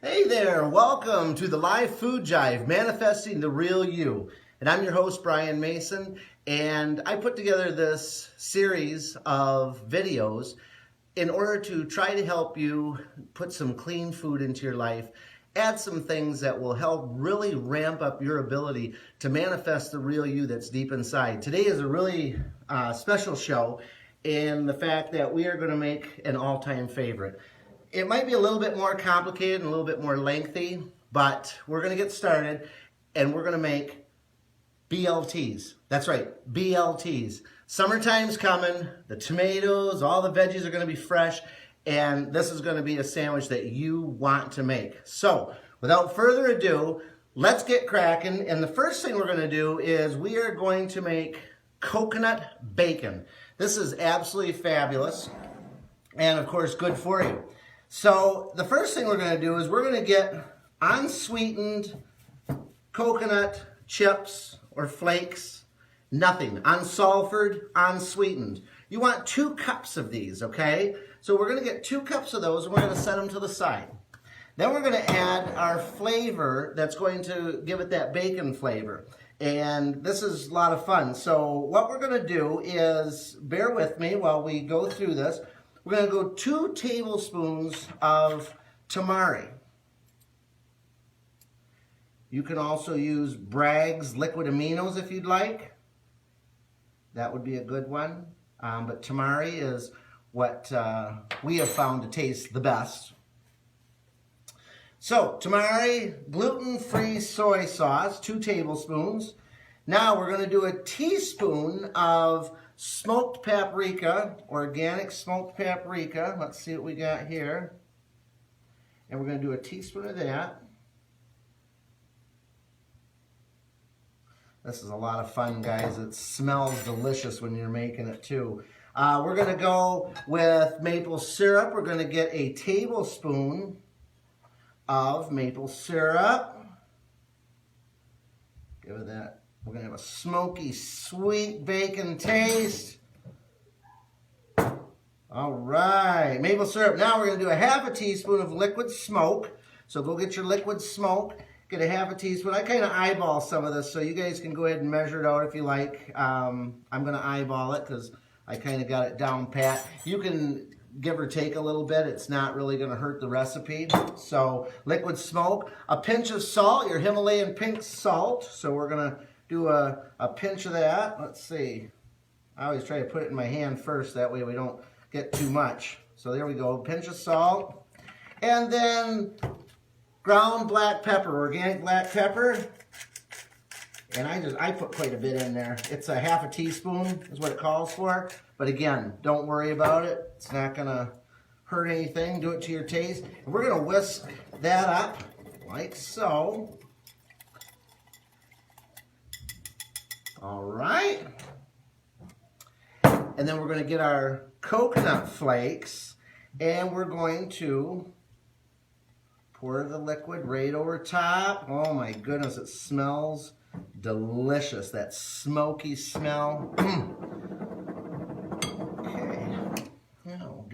Hey there, welcome to the Live Food Jive, Manifesting the Real You. And I'm your host, Brian Mason, and I put together this series of videos in order to try to help you put some clean food into your life, add some things that will help really ramp up your ability to manifest the real you that's deep inside. Today is a really special show in the fact that we are going to make an all-time favorite. It might be a little bit more complicated and a little bit more lengthy, but we're going to get started and we're going to make BLTs. That's right, BLTs. Summertime's coming, the tomatoes, all the veggies are going to be fresh, and this is going to be a sandwich that you want to make. So, without further ado, let's get cracking. And the first thing we're going to do is we are going to make coconut bacon. This is absolutely fabulous and, of course, good for you. So the first thing we're going to do is we're going to get unsweetened coconut chips or flakes, nothing, unsulfured, unsweetened. You want 2 cups of these, okay? So we're going to get 2 cups of those and we're going to set them to the side. Then we're going to add our flavor that's going to give it that bacon flavor. And this is a lot of fun. So what we're going to do is, bear with me while we go through this. We're going to go 2 tablespoons of tamari. You can also use Bragg's liquid aminos if you'd like. That would be a good one. But tamari is what we have found to taste the best. So, tamari, gluten-free soy sauce, 2 tablespoons. Now we're going to do a teaspoon of smoked paprika, organic smoked paprika. Let's see what we got here. And we're going to do a teaspoon of that. This is a lot of fun, guys. It smells delicious when you're making it, too. We're going to go with maple syrup. We're going to get a tablespoon of maple syrup. Give it that. We're going to have a smoky, sweet bacon taste. All right, maple syrup. Now we're going to do a half a teaspoon of liquid smoke. So go get your liquid smoke. Get a half a teaspoon. I kind of eyeball some of this, so you guys can go ahead and measure it out if you like. I'm going to eyeball it because I kind of got it down pat. You can give or take a little bit. It's not really going to hurt the recipe. So liquid smoke. A pinch of salt, your Himalayan pink salt. So we're going to do a pinch of that. Let's see. I always try to put it in my hand first. That way we don't get too much. So there we go. Pinch of salt. And then ground black pepper, organic black pepper. And I put quite a bit in there. It's a half a teaspoon is what it calls for. But again, don't worry about it. It's not going to hurt anything. Do it to your taste. And we're going to whisk that up like so. All right. And then we're going to get our coconut flakes and we're going to pour the liquid right over top. Oh my goodness, it smells delicious. That smoky smell. Okay. Now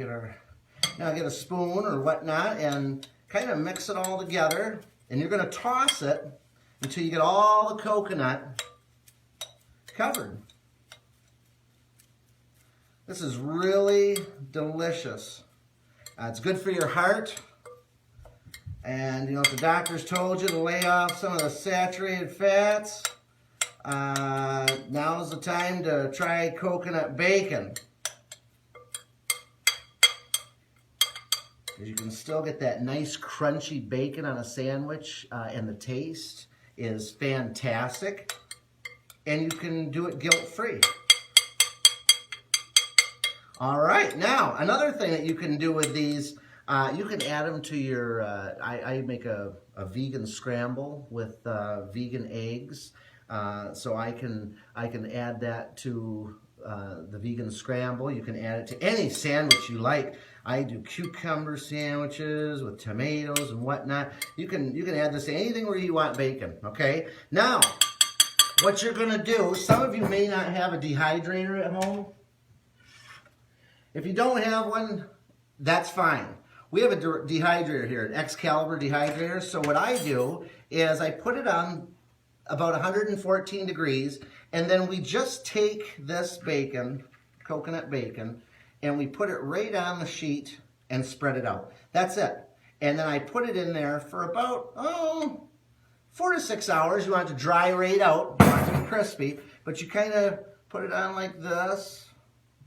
we'll get a spoon or whatnot and kind of mix it all together. And you're going to toss it until you get all the coconut covered. This is really delicious. It's good for your heart. And you know, if the doctors told you to lay off some of the saturated fats, now's the time to try coconut bacon. Because you can still get that nice crunchy bacon on a sandwich, and the taste is fantastic. And you can do it guilt-free. All right, now another thing that you can do with these, you can add them to your, I make a vegan scramble with vegan eggs. So I can add that to the vegan scramble. You can add it to any sandwich you like. I do cucumber sandwiches with tomatoes and whatnot. You can add this to anything where you want bacon, okay? Now, what you're going to do, some of you may not have a dehydrator at home. If you don't have one, that's fine. we have a dehydrator here, an Excalibur Dehydrator. So what I do is I put it on about 114 degrees, and then we just take this bacon, coconut bacon, and we put it right on the sheet and spread it out. That's it. And then I put it in there for about, 4 to 6 hours. You want it to dry right out, you want it to be crispy, but you kind of put it on like this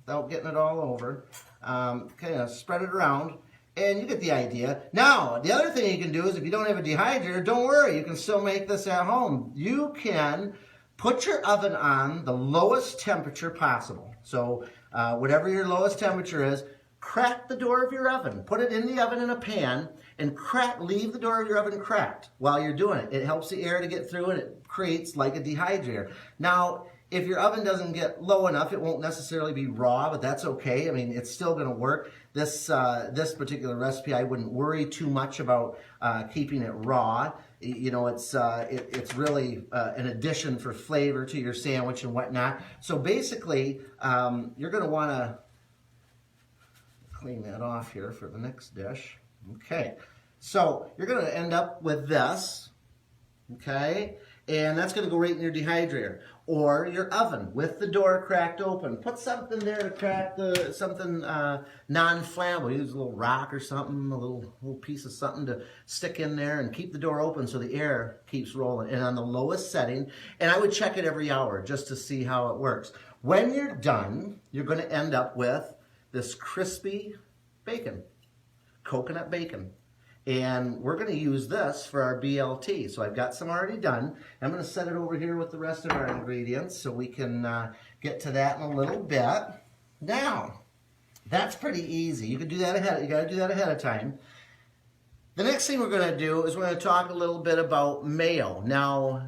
without getting it all over. Kind of spread it around, and you get the idea. Now, the other thing you can do is if you don't have a dehydrator, don't worry, you can still make this at home. You can put your oven on the lowest temperature possible. So whatever your lowest temperature is, crack the door of your oven. Put it in the oven in a pan and leave the door of your oven cracked while you're doing it. It helps the air to get through and it creates like a dehydrator. Now, if your oven doesn't get low enough, it won't necessarily be raw, but that's okay. I mean, it's still going to work. This particular recipe, I wouldn't worry too much about keeping it raw. You know, it's really an addition for flavor to your sandwich and whatnot. So basically, you're going to want to clean that off here for the next dish. Okay, so you're going to end up with this, okay, and that's going to go right in your dehydrator or your oven with the door cracked open. Put something there to crack something non-flammable. Use a little rock or something, a little piece of something to stick in there and keep the door open so the air keeps rolling. And on the lowest setting, and I would check it every hour just to see how it works. When you're done, you're going to end up with this crispy bacon, coconut bacon. And we're going to use this for our BLT. So I've got some already done. I'm going to set it over here with the rest of our ingredients so we can get to that in a little bit. Now, that's pretty easy. You can do that you got to do that ahead of time. The next thing we're going to do is we're going to talk a little bit about mayo. Now,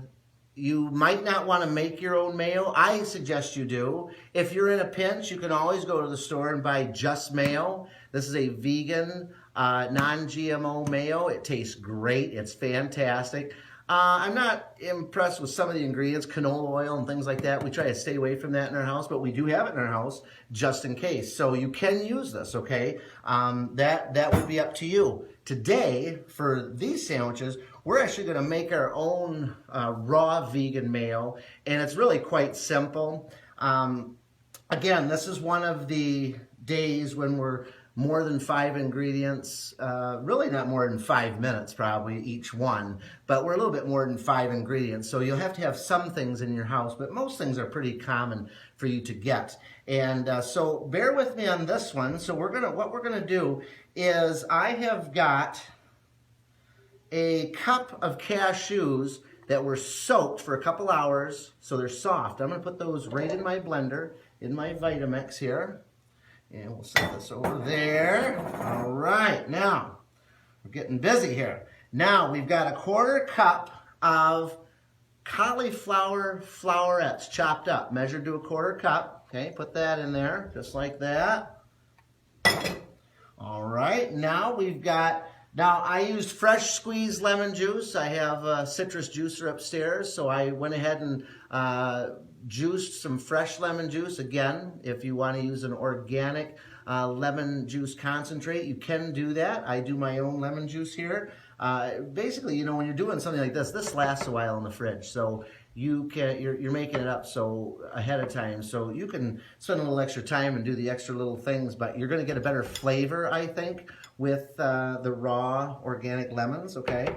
you might not want to make your own mayo. I suggest you do. If you're in a pinch, you can always go to the store and buy just mayo. This is a vegan, non-GMO mayo. It tastes great. It's fantastic. I'm not impressed with some of the ingredients, canola oil and things like that. We try to stay away from that in our house, but we do have it in our house just in case. So you can use this, okay? That would be up to you. Today, for these sandwiches, we're actually going to make our own raw vegan mayo, and it's really quite simple. Again, this is one of the days when we're more than 5 ingredients, really not more than 5 minutes probably each one, but we're a little bit more than 5 ingredients. So you'll have to have some things in your house, but most things are pretty common for you to get. And so bear with me on this one. So what we're gonna do is I have got a cup of cashews that were soaked for a couple hours, so they're soft. I'm gonna put those right in my blender, in my Vitamix here. And we'll set this over there. All right, now, we're getting busy here. Now, we've got a 1/4 cup of cauliflower flowerets chopped up, measured to a 1/4 cup. Okay, put that in there, just like that. All right, now I used fresh squeezed lemon juice. I have a citrus juicer upstairs, so I went ahead and juiced some fresh lemon juice. Again, if you want to use an organic lemon juice concentrate, you can do that. I do my own lemon juice here. Basically, you know, when you're doing something like this lasts a while in the fridge, so you're making it up so ahead of time, so you can spend a little extra time and do the extra little things, but you're going to get a better flavor, I think, with the raw organic lemons, okay?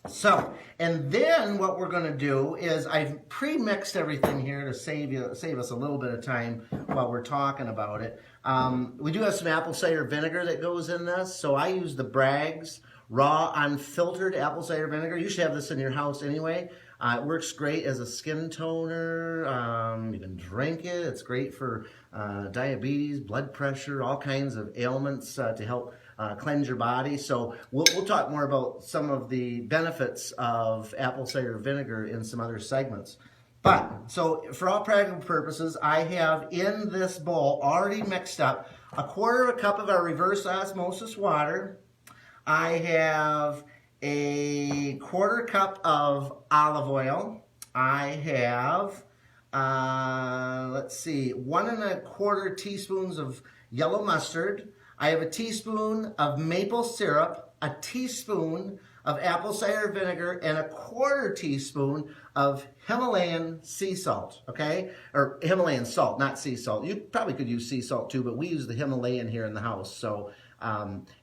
So, and then what we're going to do is I've pre-mixed everything here to save us a little bit of time while we're talking about it. We do have some apple cider vinegar that goes in this, so I use the Bragg's raw unfiltered apple cider vinegar. You should have this in your house anyway. It works great as a skin toner. You can drink it. It's great for diabetes, blood pressure, all kinds of ailments to help cleanse your body. So we'll talk more about some of the benefits of apple cider vinegar in some other segments. But, so for all practical purposes, I have in this bowl already mixed up a 1/4 cup of our reverse osmosis water. I have a 1/4 cup of olive oil. I have, 1 1/4 teaspoons of yellow mustard. I have a teaspoon of maple syrup, a teaspoon of apple cider vinegar, and a 1/4 teaspoon of Himalayan sea salt, okay? Or Himalayan salt, not sea salt. You probably could use sea salt too, but we use the Himalayan here in the house. So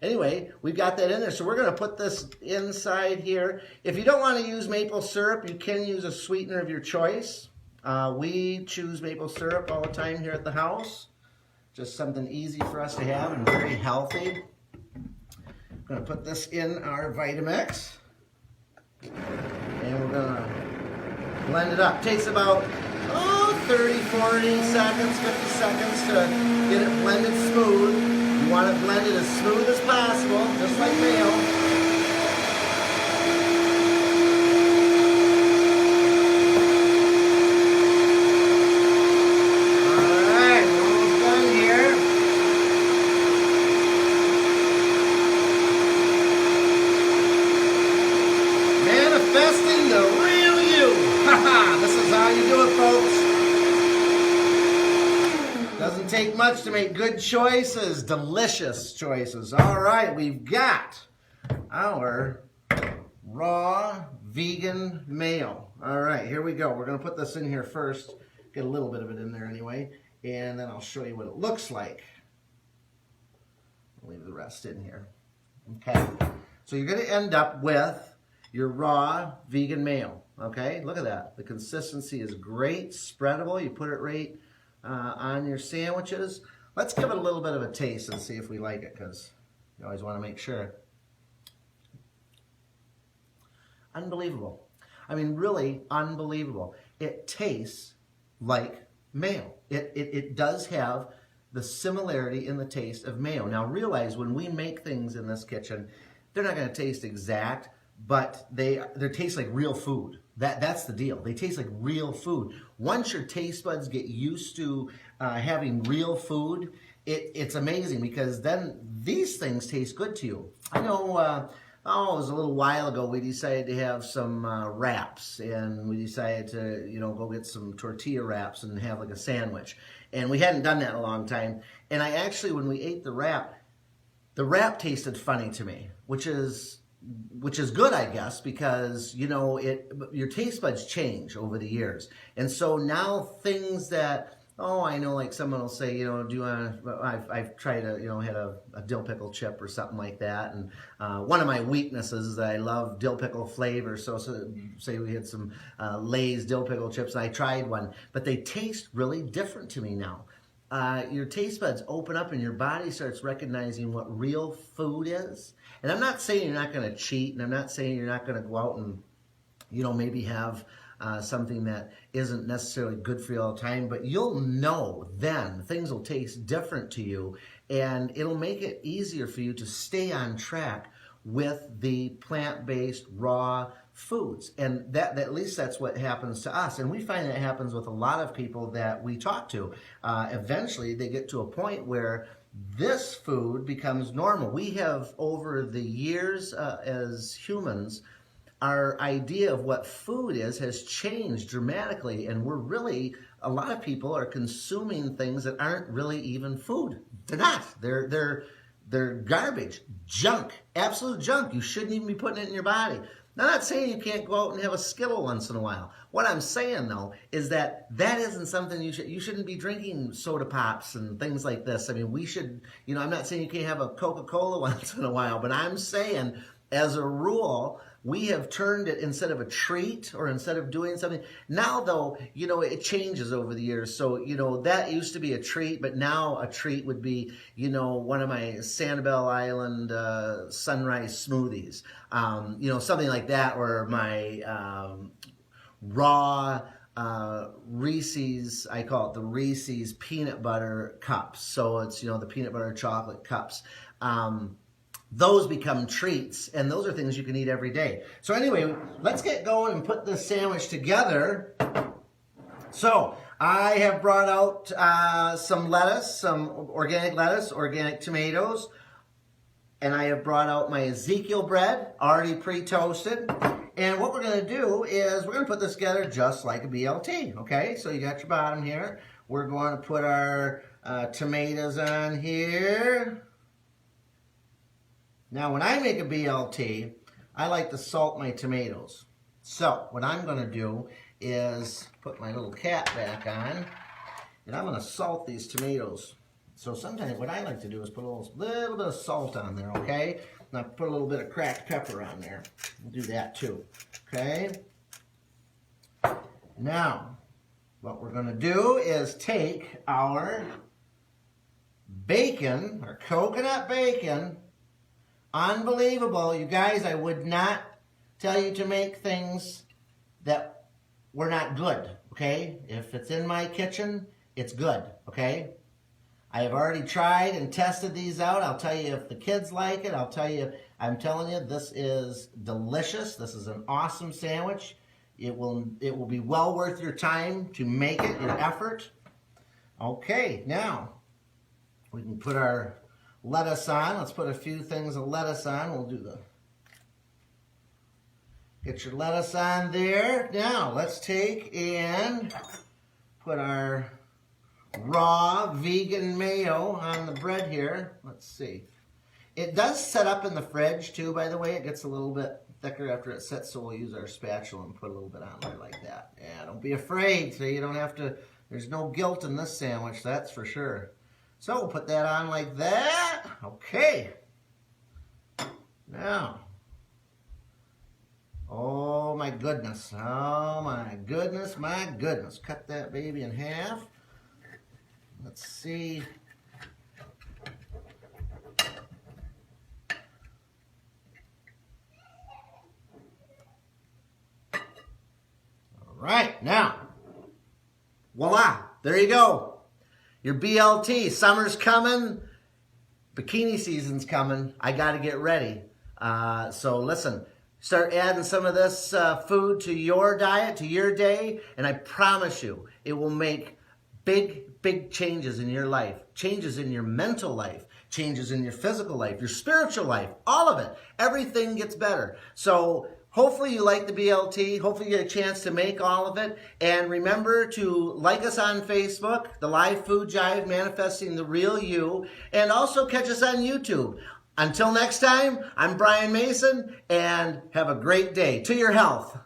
anyway, we've got that in there. So we're going to put this inside here. If you don't want to use maple syrup, you can use a sweetener of your choice. We choose maple syrup all the time here at the house. Just something easy for us to have and very healthy. I'm going to put this in our Vitamix. And we're going to blend it up. Takes about 30, 40 seconds, 50 seconds to get it blended smooth. You want it blended as smooth as possible, just like mayo. Manifesting the real you. This is how you do it, folks. Doesn't take much to make good choices, delicious choices. All right, we've got our raw vegan mayo. All right, here we go. We're going to put this in here first. Get a little bit of it in there anyway, and then I'll show you what it looks like. I'll leave the rest in here. Okay, so you're going to end up with your raw vegan mayo. Okay, look at that. The consistency is great, spreadable. You put it right on your sandwiches. Let's give it a little bit of a taste and see if we like it, because you always want to make sure. Unbelievable. I mean, really unbelievable. It tastes like mayo. It does have the similarity in the taste of mayo. Now realize when we make things in this kitchen, they're not going to taste exact, but they taste like real food. That's the deal. They taste like real food. Once your taste buds get used to having real food, it's amazing, because then these things taste good to you. I know, it was a little while ago we decided to have some wraps, and we decided to, go get some tortilla wraps and have like a sandwich. And we hadn't done that in a long time. And I actually, when we ate the wrap tasted funny to me, which is good, I guess, because, your taste buds change over the years. And so now things that, I know, like someone will say, do you want to, I've tried to, had a dill pickle chip or something like that. And one of my weaknesses is that I love dill pickle flavor. So say we had some Lay's dill pickle chips, and I tried one, but they taste really different to me now. Your taste buds open up and your body starts recognizing what real food is. And I'm not saying you're not going to cheat, and I'm not saying you're not going to go out and, maybe have something that isn't necessarily good for you all the time, but you'll know then things will taste different to you, and it'll make it easier for you to stay on track with the plant-based raw foods. And that at least that's what happens to us. And we find that happens with a lot of people that we talk to. Eventually they get to a point where this food becomes normal. We have, over the years as humans, our idea of what food is has changed dramatically, and a lot of people are consuming things that aren't really even food. They're not. They're garbage, junk, absolute junk. You shouldn't even be putting it in your body. Now, I'm not saying you can't go out and have a Skittle once in a while. What I'm saying, though, is that isn't something you shouldn't be drinking soda pops and things like this. I mean, we should, I'm not saying you can't have a Coca-Cola once in a while, but I'm saying, as a rule, we have turned it, instead of a treat or instead of doing something. Now, though, it changes over the years. So, that used to be a treat, but now a treat would be, one of my Sanibel Island sunrise smoothies, something like that, or my raw Reese's, I call it the Reese's peanut butter cups. So it's, the peanut butter chocolate cups. Those become treats, and those are things you can eat every day. So anyway, let's get going and put this sandwich together. So I have brought out some lettuce, some organic lettuce, organic tomatoes, and I have brought out my Ezekiel bread, already pre-toasted. And what we're going to do is we're going to put this together just like a BLT, okay? So you got your bottom here. We're going to put our tomatoes on here. Now, when I make a BLT, I like to salt my tomatoes. So, what I'm going to do is put my little cap back on, and I'm going to salt these tomatoes. So sometimes what I like to do is put a little bit of salt on there, okay? And I put a little bit of cracked pepper on there. We'll do that too, okay? Now, what we're going to do is take our bacon, our coconut bacon. Unbelievable. You guys, I would not tell you to make things that were not good, okay? If it's in my kitchen, it's good, okay? I have already tried and tested these out. I'll tell you if the kids like it. I'm telling you, this is delicious. This is an awesome sandwich. It will be well worth your time to make it, your effort. Okay, now we can put our lettuce on. Let's put a few things of lettuce on. We'll do get your lettuce on there. Now let's take and put our raw vegan mayo on the bread here. Let's see. It does set up in the fridge too, by the way. It gets a little bit thicker after it sets, so we'll use our spatula and put a little bit on there like that. Yeah, don't be afraid. So you don't have to, there's no guilt in this sandwich, that's for sure. So we'll put that on like that. Okay. Now. Oh my goodness. Oh my goodness, my goodness. Cut that baby in half. Let's see. All right, now, voila, there you go. Your BLT, summer's coming, bikini season's coming. I got to get ready. So listen, start adding some of this food to your diet, to your day, and I promise you, it will make big changes in your life, changes in your mental life, changes in your physical life, your spiritual life, all of it. Everything gets better. So hopefully you like the BLT. Hopefully you get a chance to make all of it. And remember to like us on Facebook, The Live Food Jive, Manifesting the Real You, and also catch us on YouTube. Until next time, I'm Brian Mason, and have a great day. To your health.